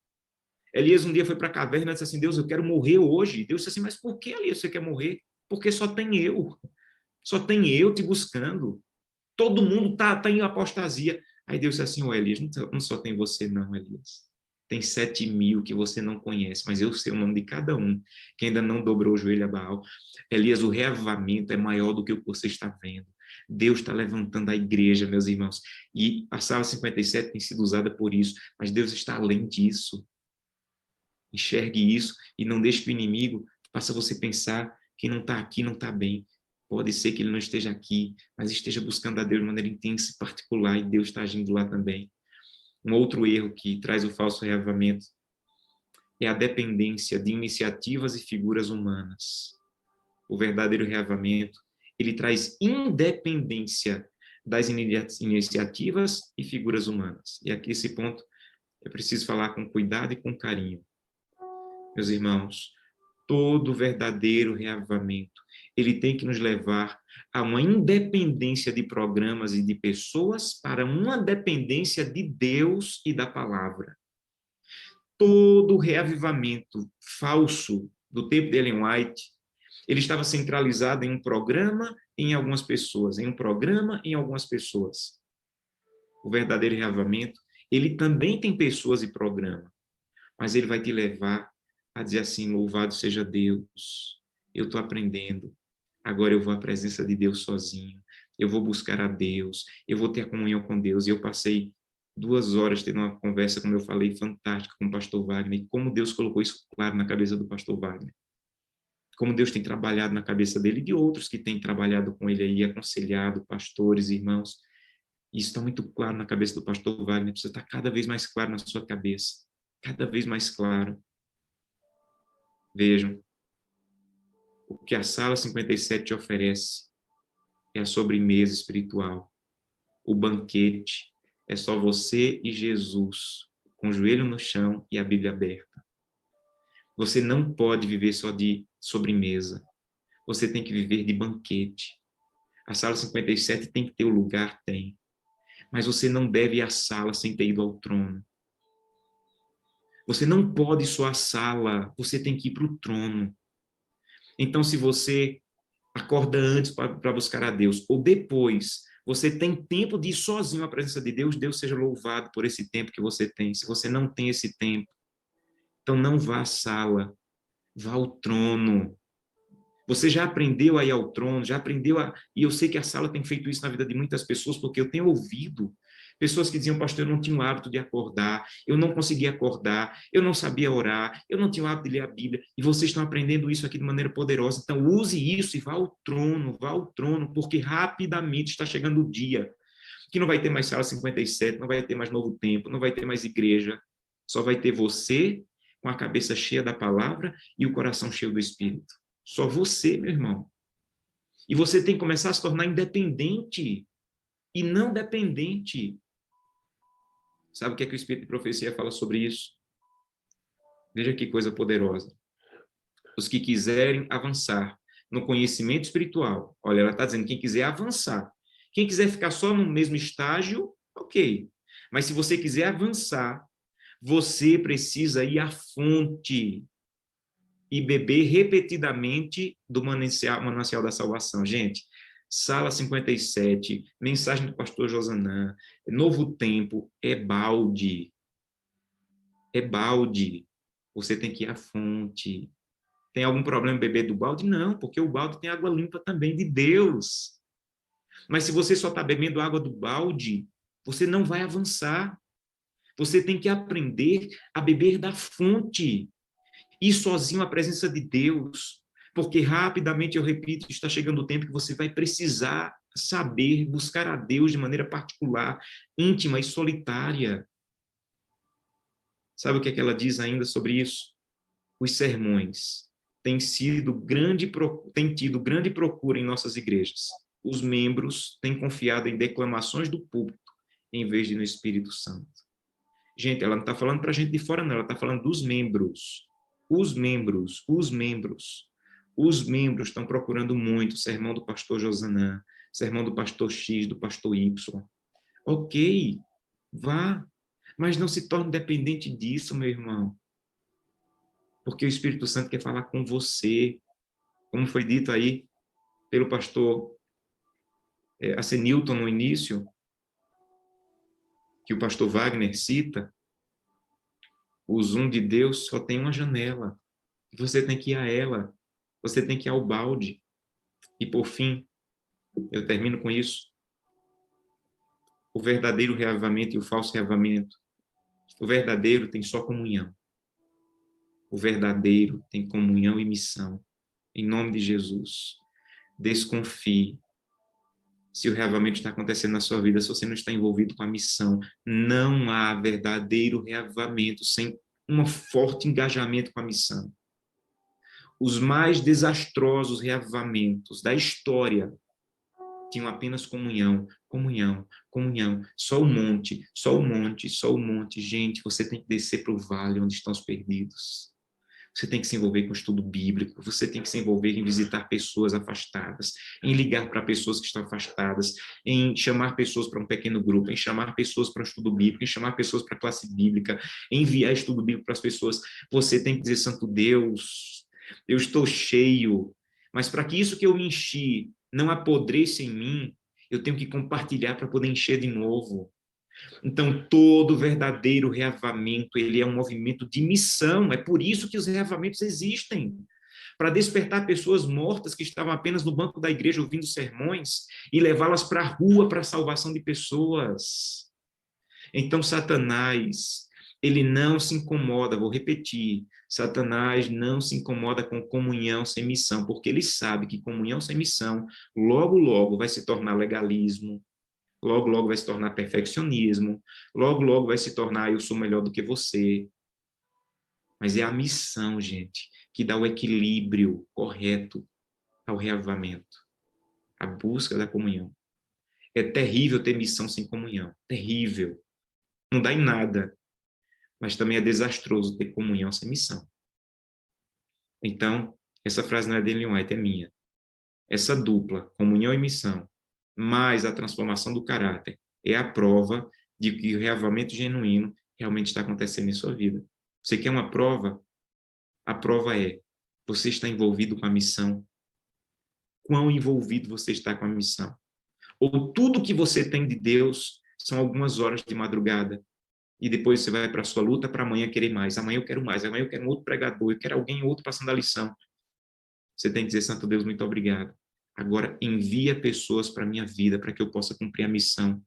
Elias um dia foi para a caverna e disse assim, Deus, eu quero morrer hoje. Deus disse assim, mas por que, Elias, você quer morrer? Porque só tem eu te buscando. Todo mundo está em apostasia. Aí Deus disse assim, oh, Elias, não só tem você não, Elias. Tem 7.000 que você não conhece, mas eu sei o nome de cada um, que ainda não dobrou o joelho a Baal. Elias, o reavivamento é maior do que o que você está vendo. Deus está levantando a igreja, meus irmãos. E a Sala 57 tem sido usada por isso, mas Deus está além disso. Enxergue isso e não deixe que o inimigo faça você pensar que não está aqui, não está bem. Pode ser que ele não esteja aqui, mas esteja buscando a Deus de maneira intensa e particular, e Deus está agindo lá também. Um outro erro que traz o falso reavivamento é a dependência de iniciativas e figuras humanas. O verdadeiro reavivamento, ele traz independência das iniciativas e figuras humanas. E aqui esse ponto é preciso falar com cuidado e com carinho. Meus irmãos, todo verdadeiro reavivamento, ele tem que nos levar a uma independência de programas e de pessoas para uma dependência de Deus e da palavra. todo o reavivamento falso do tempo de Ellen White, ele estava centralizado em um programa e em algumas pessoas, em um programa e em algumas pessoas. O verdadeiro reavivamento, ele também tem pessoas e programa, mas ele vai te levar a dizer assim, louvado seja Deus, eu estou aprendendo, agora eu vou à presença de Deus sozinho, eu vou buscar a Deus, eu vou ter a comunhão com Deus. E eu passei 2 horas tendo uma conversa, como eu falei, fantástica com o pastor Wagner, e como Deus colocou isso claro na cabeça do pastor Wagner. Como Deus tem trabalhado na cabeça dele e de outros que têm trabalhado com ele aí, aconselhado, pastores, irmãos. Isso está muito claro na cabeça do pastor Wagner, precisa estar cada vez mais claro na sua cabeça. Cada vez mais claro. Vejam, o que a Sala 57 te oferece é a sobremesa espiritual. O banquete é só você e Jesus, com o joelho no chão e a Bíblia aberta. Você não pode viver só de sobremesa. Você tem que viver de banquete. A Sala 57 tem que ter o lugar? Tem. Mas você não deve ir à sala sem ter ido ao trono. Você não pode ir só à sala, você tem que ir para o trono. Então, se você acorda antes para buscar a Deus, ou depois, você tem tempo de ir sozinho à presença de Deus, Deus seja louvado por esse tempo que você tem. Se você não tem esse tempo, então não vá à sala, vá ao trono. Você já aprendeu a ir ao trono, já aprendeu a... E eu sei que a sala tem feito isso na vida de muitas pessoas, porque eu tenho ouvido pessoas que diziam, pastor, eu não tinha o hábito de acordar, eu não conseguia acordar, eu não sabia orar, eu não tinha o hábito de ler a Bíblia, e vocês estão aprendendo isso aqui de maneira poderosa. Então, use isso e vá ao trono, porque rapidamente está chegando o dia que não vai ter mais sala 57, não vai ter mais novo tempo, não vai ter mais igreja, só vai ter você com a cabeça cheia da palavra e o coração cheio do Espírito. Só você, meu irmão. E você tem que começar a se tornar independente e não dependente. Sabe o que é que o Espírito de Profecia fala sobre isso? Veja que coisa poderosa. Os que quiserem avançar no conhecimento espiritual, olha, ela está dizendo, quem quiser avançar. Quem quiser ficar só no mesmo estágio, ok. Mas se você quiser avançar, você precisa ir à fonte e beber repetidamente do manancial da salvação. Gente, Sala 57, mensagem do pastor Josanã, Novo Tempo, é balde. É balde. Você tem que ir à fonte. Tem algum problema em beber do balde? Não, porque o balde tem água limpa também de Deus. Mas se você só está bebendo água do balde, você não vai avançar. Você tem que aprender a beber da fonte. Ir sozinho à presença de Deus. Porque rapidamente, eu repito, está chegando o tempo que você vai precisar saber buscar a Deus de maneira particular, íntima e solitária. Sabe o que é que ela diz ainda sobre isso? Os sermões têm tido grande procura em nossas igrejas. Os membros têm confiado em declamações do púlpito em vez de no Espírito Santo. Gente, ela não está falando para a gente de fora, não. Ela está falando dos membros. Os membros, os membros. Os membros estão procurando muito o sermão do pastor Josanã, sermão do pastor X, do pastor Y. Ok, vá, mas não se torne dependente disso, meu irmão. Porque o Espírito Santo quer falar com você. Como foi dito aí pelo pastor Acenilton no início, que o pastor Wagner cita, o Zoom de Deus só tem uma janela. Você tem que ir a ela. Você tem que ir ao balde. E, por fim, eu termino com isso. O verdadeiro reavivamento e o falso reavivamento. O verdadeiro tem só comunhão. O verdadeiro tem comunhão e missão. Em nome de Jesus. Desconfie. Se o reavivamento está acontecendo na sua vida, se você não está envolvido com a missão, não há verdadeiro reavivamento sem um forte engajamento com a missão. Os mais desastrosos reavivamentos da história tinham apenas comunhão, comunhão, comunhão, só o monte, só o monte, só o monte. Gente, você tem que descer para o vale onde estão os perdidos. Você tem que se envolver com o estudo bíblico, você tem que se envolver em visitar pessoas afastadas, em ligar para pessoas que estão afastadas, em chamar pessoas para um pequeno grupo, em chamar pessoas para o estudo bíblico, em chamar pessoas para a classe bíblica, em enviar estudo bíblico para as pessoas. Você tem que dizer, Santo Deus, eu estou cheio, mas para que isso que eu me enchi não apodreça em mim, eu tenho que compartilhar para poder encher de novo. Então, todo verdadeiro reavamento, ele é um movimento de missão. É por isso que os reavamentos existem. Para despertar pessoas mortas que estavam apenas no banco da igreja ouvindo sermões e levá-las para a rua para a salvação de pessoas. Então, Satanás, ele não se incomoda, vou repetir, Satanás não se incomoda com comunhão sem missão, porque ele sabe que comunhão sem missão, logo, logo vai se tornar legalismo, logo, logo vai se tornar perfeccionismo, logo, logo vai se tornar eu sou melhor do que você. Mas é a missão, gente, que dá o equilíbrio correto ao reavivamento, a busca da comunhão. É terrível ter missão sem comunhão, terrível. Não dá em nada, mas também é desastroso ter comunhão sem missão. Então, essa frase não é de Ellen White, é minha. Essa dupla, comunhão e missão, mais a transformação do caráter, é a prova de que o reavivamento genuíno realmente está acontecendo em sua vida. Você quer uma prova? A prova é, você está envolvido com a missão? Quão envolvido você está com a missão? Ou tudo que você tem de Deus são algumas horas de madrugada, e depois você vai para a sua luta para amanhã querer mais. Amanhã eu quero mais, amanhã eu quero um outro pregador, eu quero alguém outro passando a lição. Você tem que dizer, Santo Deus, muito obrigado. Agora envia pessoas para a minha vida para que eu possa cumprir a missão.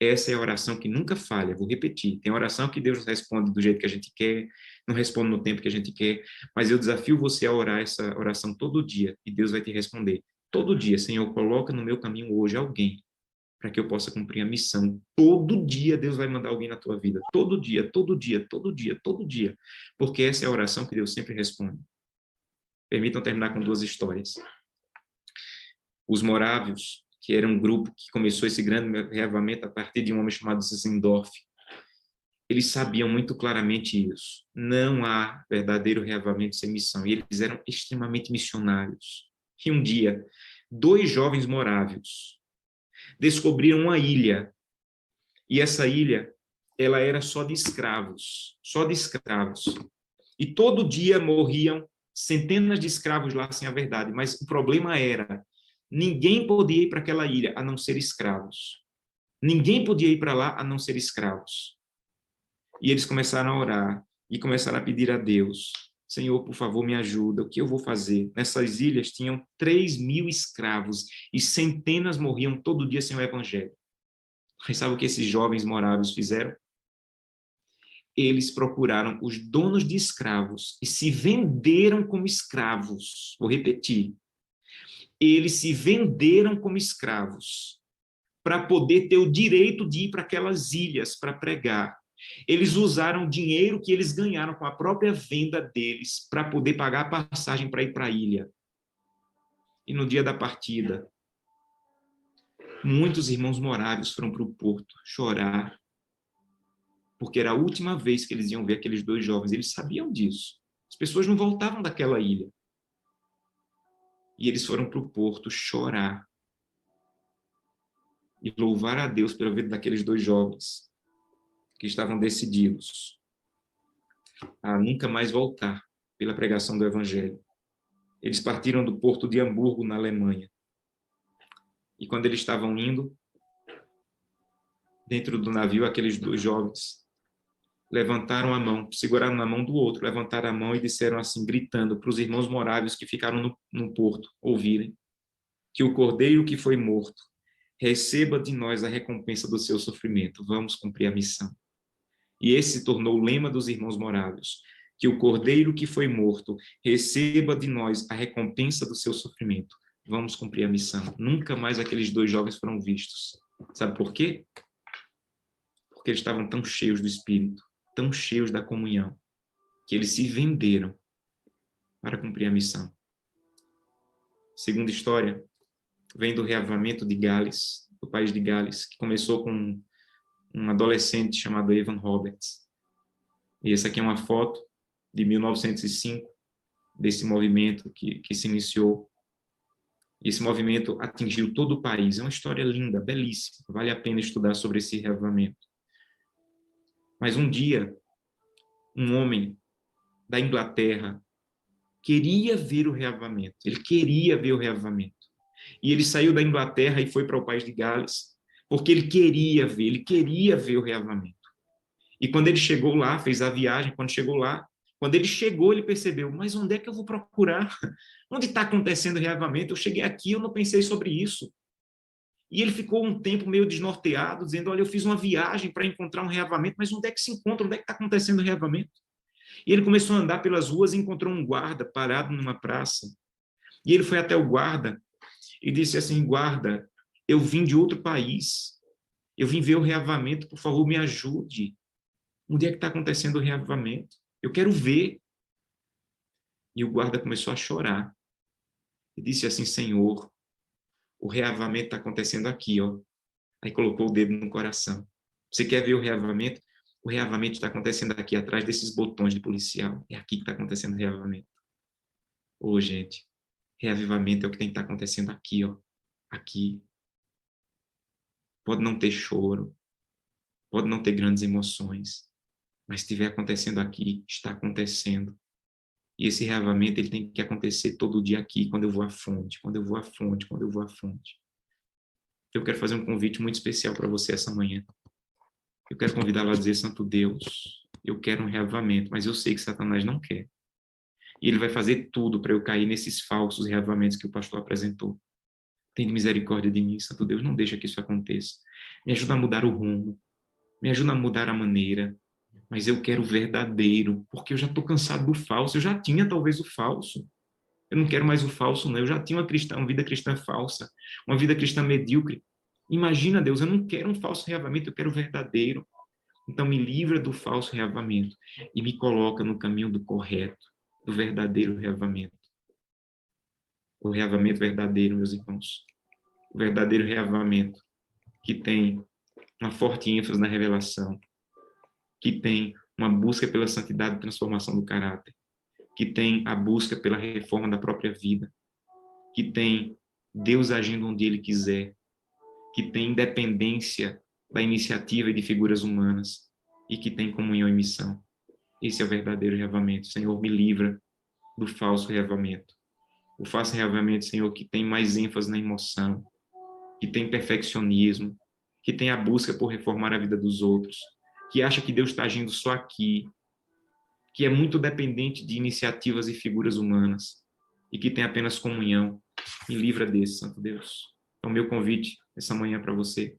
Essa é a oração que nunca falha, vou repetir. Tem oração que Deus responde do jeito que a gente quer, não responde no tempo que a gente quer, mas eu desafio você a orar essa oração todo dia e Deus vai te responder. Todo dia, Senhor, coloca no meu caminho hoje alguém para que eu possa cumprir a missão. Todo dia Deus vai mandar alguém na tua vida. Todo dia, todo dia, todo dia, todo dia. Porque essa é a oração que Deus sempre responde. Permitam terminar com duas histórias. Os morávios, que era um grupo que começou esse grande reavamento a partir de um homem chamado Zinzendorf, eles sabiam muito claramente isso. Não há verdadeiro reavamento sem missão. E eles eram extremamente missionários. E um dia, dois jovens morávios descobriram uma ilha. E essa ilha, ela era só de escravos. Só de escravos. E todo dia morriam centenas de escravos lá sem a verdade. Mas o problema era, ninguém podia ir para aquela ilha a não ser escravos. Ninguém podia ir para lá a não ser escravos. E eles começaram a orar e começaram a pedir a Deus, Senhor, por favor, me ajuda, o que eu vou fazer? Nessas ilhas tinham 3.000 escravos e centenas morriam todo dia sem o evangelho. Mas sabe o que esses jovens moráveis fizeram? Eles procuraram os donos de escravos e se venderam como escravos. Vou repetir. Eles se venderam como escravos para poder ter o direito de ir para aquelas ilhas para pregar. Eles usaram o dinheiro que eles ganharam com a própria venda deles para poder pagar a passagem para ir para a ilha. E no dia da partida, muitos irmãos moráveis foram para o porto chorar, porque era a última vez que eles iam ver aqueles dois jovens. Eles sabiam disso. As pessoas não voltavam daquela ilha. E eles foram para o porto chorar e louvar a Deus pela vida daqueles dois jovens que estavam decididos a nunca mais voltar pela pregação do Evangelho. Eles partiram do porto de Hamburgo, na Alemanha. E quando eles estavam indo, dentro do navio, aqueles dois jovens levantaram a mão, seguraram na mão do outro, levantaram a mão e disseram assim, gritando para os irmãos moráveis que ficaram no porto ouvirem, que o cordeiro que foi morto receba de nós a recompensa do seu sofrimento. Vamos cumprir a missão. E esse se tornou o lema dos irmãos moráveis, que o cordeiro que foi morto receba de nós a recompensa do seu sofrimento. Vamos cumprir a missão. Nunca mais aqueles dois jovens foram vistos. Sabe por quê? Porque eles estavam tão cheios do Espírito, tão cheios da comunhão, que eles se venderam para cumprir a missão. Segunda história vem do reavivamento de Gales, do país de Gales, que começou com um adolescente chamado Evan Roberts. E essa aqui é uma foto de 1905, desse movimento que se iniciou. E esse movimento atingiu todo o país. É uma história linda, belíssima. Vale a pena estudar sobre esse reavivamento. Mas um dia, um homem da Inglaterra queria ver o reavivamento. Ele queria ver o reavivamento. E ele saiu da Inglaterra e foi para o país de Gales, porque ele queria ver o reavivamento. E quando ele chegou lá, fez a viagem, quando ele chegou, ele percebeu, mas onde é que eu vou procurar? Onde está acontecendo o reavivamento? Eu cheguei aqui, eu não pensei sobre isso. E ele ficou um tempo meio desnorteado, dizendo, olha, eu fiz uma viagem para encontrar um reavivamento, mas onde é que se encontra? Onde é que está acontecendo o reavivamento? E ele começou a andar pelas ruas e encontrou um guarda parado numa praça. E ele foi até o guarda e disse assim, guarda, eu vim de outro país, eu vim ver o reavivamento, por favor, me ajude. Onde é que está acontecendo o reavivamento? Eu quero ver. E o guarda começou a chorar. E disse assim, Senhor, o reavivamento está acontecendo aqui, ó. Aí colocou o dedo no coração. Você quer ver o reavivamento? O reavivamento está acontecendo aqui, atrás desses botões de policial. É aqui que está acontecendo o reavivamento. Ô, gente, reavivamento é o que tem que estar acontecendo aqui, ó. Aqui. Pode não ter choro, pode não ter grandes emoções, mas se estiver acontecendo aqui, está acontecendo. E esse reavivamento ele tem que acontecer todo dia aqui, quando eu vou à fonte, quando eu vou à fonte, quando eu vou à fonte. Eu quero fazer um convite muito especial para você essa manhã. Eu quero convidá-lo a dizer, Santo Deus, eu quero um reavivamento, mas eu sei que Satanás não quer. E ele vai fazer tudo para eu cair nesses falsos reavivamentos que o pastor apresentou. Tem misericórdia de mim, Santo Deus, não deixa que isso aconteça. Me ajuda a mudar o rumo, me ajuda a mudar a maneira, mas eu quero o verdadeiro, porque eu já estou cansado do falso, eu já tinha talvez o falso. Eu não quero mais o falso, não. Eu já tinha uma vida cristã falsa, uma vida cristã medíocre. Imagina, Deus, eu não quero um falso reavivamento, eu quero o verdadeiro. Então me livra do falso reavivamento e me coloca no caminho do correto, do verdadeiro reavivamento. O reavivamento verdadeiro, meus irmãos. O verdadeiro reavivamento que tem uma forte ênfase na revelação, que tem uma busca pela santidade e transformação do caráter, que tem a busca pela reforma da própria vida, que tem Deus agindo onde Ele quiser, que tem independência da iniciativa e de figuras humanas e que tem comunhão e missão. Esse é o verdadeiro reavivamento. Senhor, me livra do falso reavivamento. O falso reavivamento, Senhor, que tem mais ênfase na emoção, que tem perfeccionismo, que tem a busca por reformar a vida dos outros, que acha que Deus está agindo só aqui, que é muito dependente de iniciativas e figuras humanas e que tem apenas comunhão. Me livra desse, Santo Deus. Então, meu convite essa manhã para você.